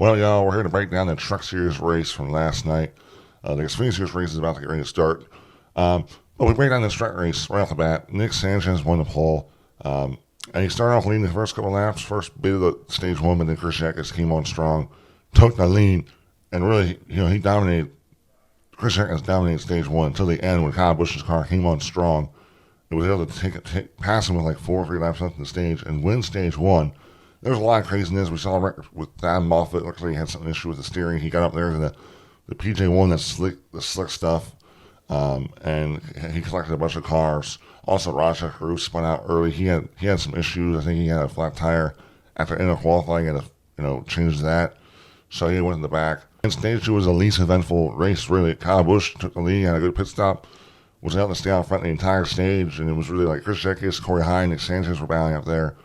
Well, y'all, we're here to break down the Truck Series race from last night. The Xfinity Series race is about to get ready to start. But we break down this truck race right off the bat. Nick Sanchez won the pole. And he started off leading the first couple laps, first bit of the stage one, but then Chris Jackus came on strong, took the lead, and really, he dominated. Chris Jackus dominated stage one until the end when Kyle Busch's car came on strong. It was able to pass him with like 4 or 3 laps left in the stage and win stage one. There was a lot of craziness. We saw with Thad Moffitt. Looks like he had some issue with the steering. He got up there to the PJ1, the slick stuff, and he collected a bunch of cars. Also, Rochester Roof spun out early. He had some issues. I think he had a flat tire after end of qualifying. He had to change that, so he went in the back. And stage two was the least eventful race really. Kyle Busch took the lead, had a good pit stop, was able to stay out front the entire stage, and it was really like Chris Jackus, Corey Hine, and Nick Sanchez were battling up there.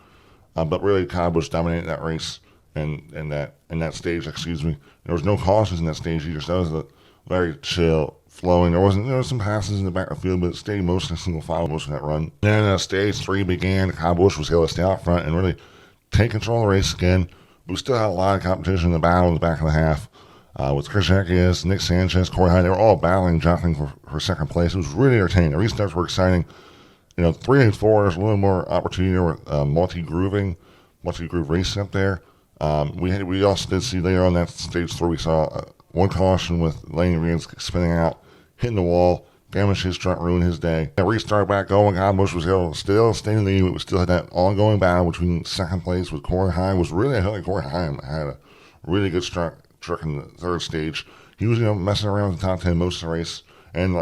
But really, Kyle Busch dominated that race and that stage. Excuse me. There was no cautions in that stage either. So that was a very chill, flowing. There was some passes in the back of the field, but it stayed mostly single file most of that run. Then stage three began. Kyle Busch was able to stay out front and really take control of the race again. We still had a lot of competition in the battle in the back of the half. With Chris Jackus, Nick Sanchez, Corey Hine, they were all battling, jockeying for second place. It was really entertaining. The restarts were exciting. 3 and 4 is a little more opportunity with multi-groove racing up there. We also did see later on that stage 3, we saw one caution with Laney Reeds spinning out, hitting the wall, damaged his truck, ruined his day. That restart back going, Kyle Busch was able to still stay in the lead. We still had that ongoing battle between second place with Corey Hine. I felt like Corey Hine had a really good truck in the third stage. He was messing around with the top 10 most of the race and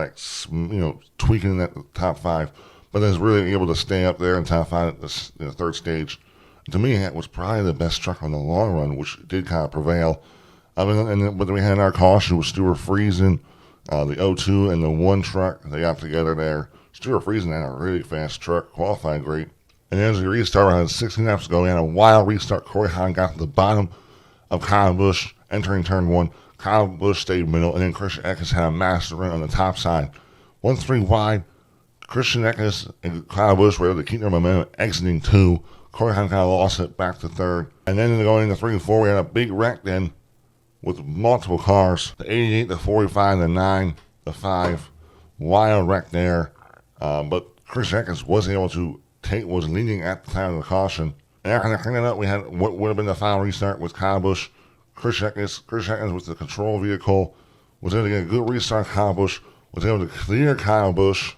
tweaking that top 5. But then was really able to stay up there in top 5 at the third stage. To me, that was probably the best truck on the long run, which did kind of prevail. But then we had our caution with Stuart Friesen, the 02 and the 1 truck. They got together there. Stuart Friesen had a really fast truck, qualified great. And as we restarted, had 16 laps to go. We had a wild restart. Corey Hine got to the bottom of Kyle Busch, entering turn 1. Kyle Busch stayed middle, and then Christian Eckes had a master run on the top side. 1-3 wide. Christian Eckes and Kyle Busch were able to keep their momentum exiting 2. Corey Hine kind of lost it back to 3rd. And then going into 3 and 4, we had a big wreck then with multiple cars. The 88, the 45, the 9, the 5. Wild wreck there. But Christian Eckes was leading at the time of the caution. And after cleaning up, we had what would have been the final restart with Kyle Busch. Chris Jackus with the control vehicle was able to get a good restart. Kyle Busch was able to clear Kyle Busch.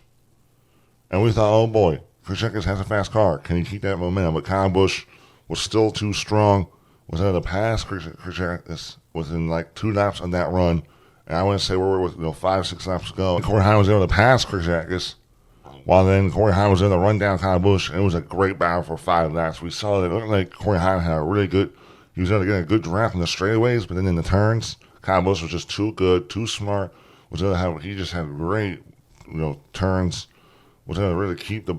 And we thought, oh boy, Chris Jackus has a fast car. Can he keep that momentum? But Kyle Busch was still too strong. Was able to pass Chris Jackus within like 2 laps of that run. And I want to say we were with 5-6 laps to go. And Corey Hine was able to pass Chris Jackus. While then Corey Hine was able to run down Kyle Busch. And it was a great battle for 5 laps. We saw that it looked like Corey Hine had he was able to get a good draft in the straightaways, but then in the turns, Kyle Busch was just too good, too smart. He just had great, turns. Was able to really keep the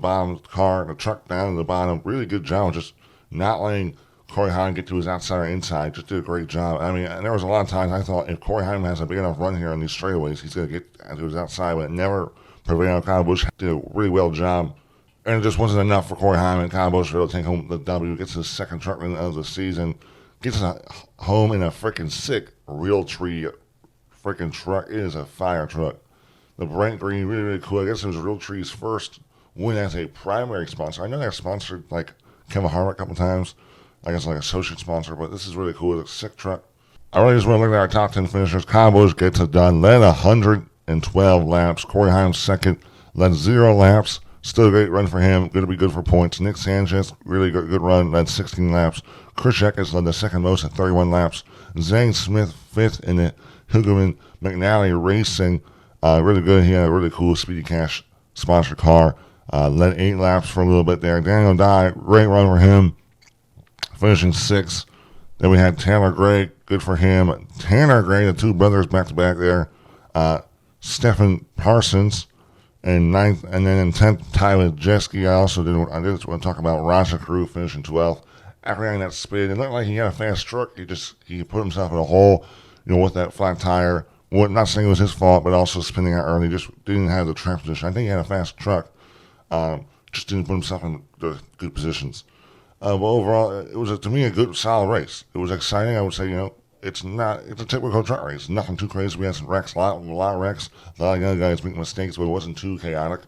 truck down to the bottom. Really good job, just not letting Corey Hine get to his outside or inside. Just did a great job. I mean, and there was a lot of times I thought if Corey Hine has a big enough run here on these straightaways, he's going to get to his outside, but it never prevailed. Kyle Busch did a really well job. And it just wasn't enough for Corey Hine, and Kyle Busch was able to take home the W, gets his second truck win of the season, gets home in a freaking sick Realtree freaking truck. It is a fire truck. The Brent Green, really, really cool. I guess it was Realtree's first win as a primary sponsor. I know they're sponsored like Kevin Harvick a couple times. I guess like associate sponsor, but this is really cool. It's a sick truck. I really just want to look at our top 10 finishers. Kyle Busch gets it done. Led 112 laps. Corey Hine second. Led 0 laps. Still a great run for him. Going to be good for points. Nick Sanchez, really good run. Led 16 laps. Chris Jackus led the second most at 31 laps. Zane Smith fifth in the Hilgeman McNally Racing. Really good. He had a really cool Speedy Cash sponsored car. Led 8 laps for a little bit there. Daniel Dye, great run for him. Finishing 6th. Then we had Tanner Gray, good for him. Tanner Gray, the 2 brothers back to back there. Stephen Parsons in 9th, and then in 10th, Tyler Jeske. I did want to talk about Raja Crew finishing 12th. After having that spin, it looked like he had a fast truck. He put himself in a hole, with that flat tire. Not saying it was his fault, but also spinning out early. Just didn't have the track position. I think he had a fast truck. Just didn't put himself in the good positions. But overall, it was, to me, a good, solid race. It was exciting. I would say, it's a typical truck race. Nothing too crazy. We had some wrecks, a lot of wrecks. A lot of young guys making mistakes, but it wasn't too chaotic.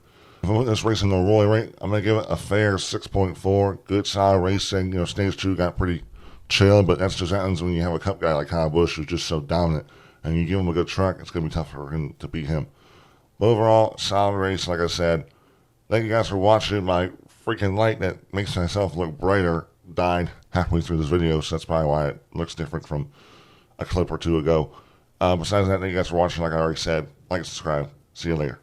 If I put this race in the rolling rate, I'm going to give it a fair 6.4. Good, solid racing. Stage 2 got pretty chill, but that's just happens when you have a cup guy like Kyle Busch who's just so dominant. And you give him a good truck, it's going to be tough for him to beat him. But overall, solid race, like I said. Thank you guys for watching. My freaking light that makes myself look brighter died halfway through this video, so that's probably why it looks different from a clip or two ago. Besides that, thank you guys for watching. Like I already said, like and subscribe. See you later.